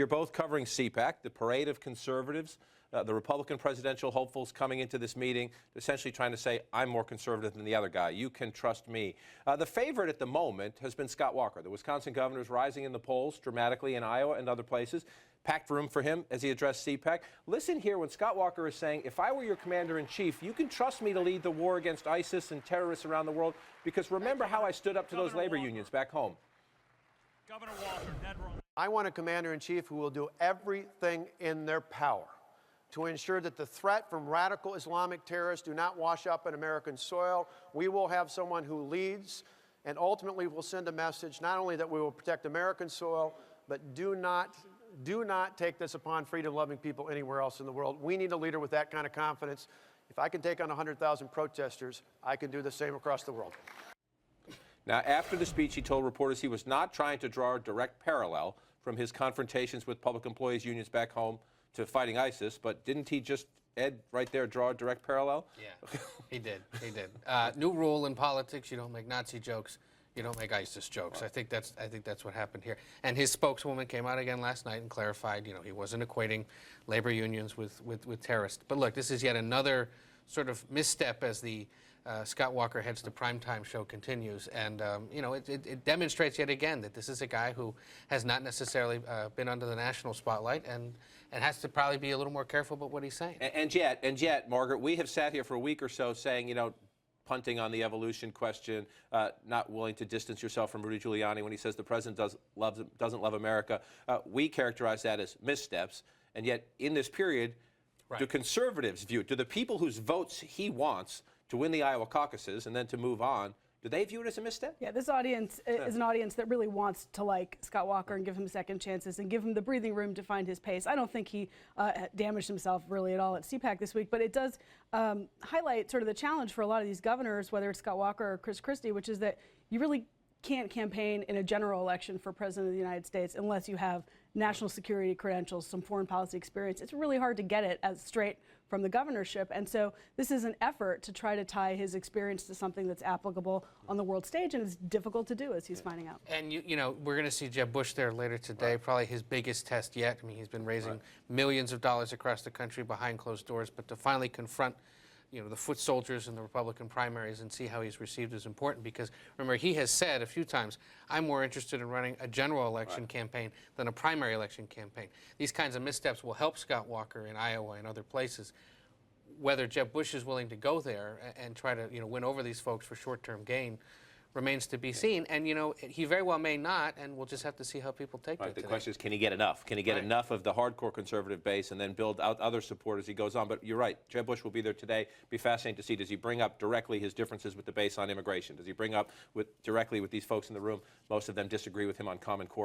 you're both covering CPAC, the parade of conservatives, the Republican presidential hopefuls coming into this meeting, essentially trying to say, I'm more conservative than the other guy. You can trust me. The favorite at the moment has been Scott Walker. The Wisconsin governor is rising in the polls dramatically in Iowa and other places. Packed room for him as he addressed CPAC. Listen here when Scott Walker is saying, if I were your commander-in-chief, you can trust me to lead the war against ISIS and terrorists around the world, because remember how I stood up to those labor unions back home. Governor Walker, Ned Roland. I want a commander-in-chief who will do everything in their power to ensure that the threat from radical Islamic terrorists do not wash up on American soil. We will have someone who leads and ultimately will send a message not only that we will protect American soil, but do not take this upon freedom-loving people anywhere else in the world. We need a leader with that kind of confidence. If I can take on 100,000 protesters, I can do the same across the world. Now, after the speech, he told reporters he was not trying to draw a direct parallel from his confrontations with public employees unions back home to fighting ISIS, but didn't he just, Ed, right there, draw a direct parallel? Yeah, he did. He did. New rule in politics: you don't make Nazi jokes, you don't make ISIS jokes. I think that's what happened here. And his spokeswoman came out again last night and clarified, he wasn't equating labor unions with terrorists. But look, this is yet another sort of misstep as the Scott Walker Heads the Primetime show continues. And, it demonstrates yet again that this is a guy who has not necessarily been under the national spotlight and has to probably be a little more careful about what he's saying. And yet, Margaret, we have sat here for a week or so saying, punting on the evolution question, not willing to distance yourself from Rudy Giuliani when he says the president doesn't love America. We characterize that as missteps. And yet, in this period, right, do conservatives view it? Do the people whose votes he wants to win the Iowa caucuses and then to move on, do they view it as a misstep? Yeah, this audience is an audience that really wants to like Scott Walker and give him second chances and give him the breathing room to find his pace. I don't think he damaged himself really at all at CPAC this week, but it does highlight sort of the challenge for a lot of these governors, whether it's Scott Walker or Chris Christie, which is that you really can't campaign in a general election for president of the United States unless you have national security credentials, some foreign policy experience. It's really hard to get it as straight from the governorship. And so this is an effort to try to tie his experience to something that's applicable on the world stage, and it's difficult to do, as he's finding out. And, we're going to see Jeb Bush there later today, right, probably his biggest test yet. I mean, he's been raising millions of dollars across the country behind closed doors, but to finally confront the foot soldiers in the Republican primaries and see how he's received is important, because remember, he has said a few times, I'm more interested in running a general election campaign than a primary election campaign. These kinds of missteps will help Scott Walker in Iowa and other places. Whether Jeb Bush is willing to go there and try to win over these folks for short-term gain remains to be seen. And, he very well may not, and we'll just have to see how people take it. The question is, can he get enough? Can he get enough of the hardcore conservative base and then build out other support as he goes on? But you're right, Jeb Bush will be there today. Be fascinating to see, does he bring up directly his differences with the base on immigration? Does he bring up directly with these folks in the room? Most of them disagree with him on Common Core.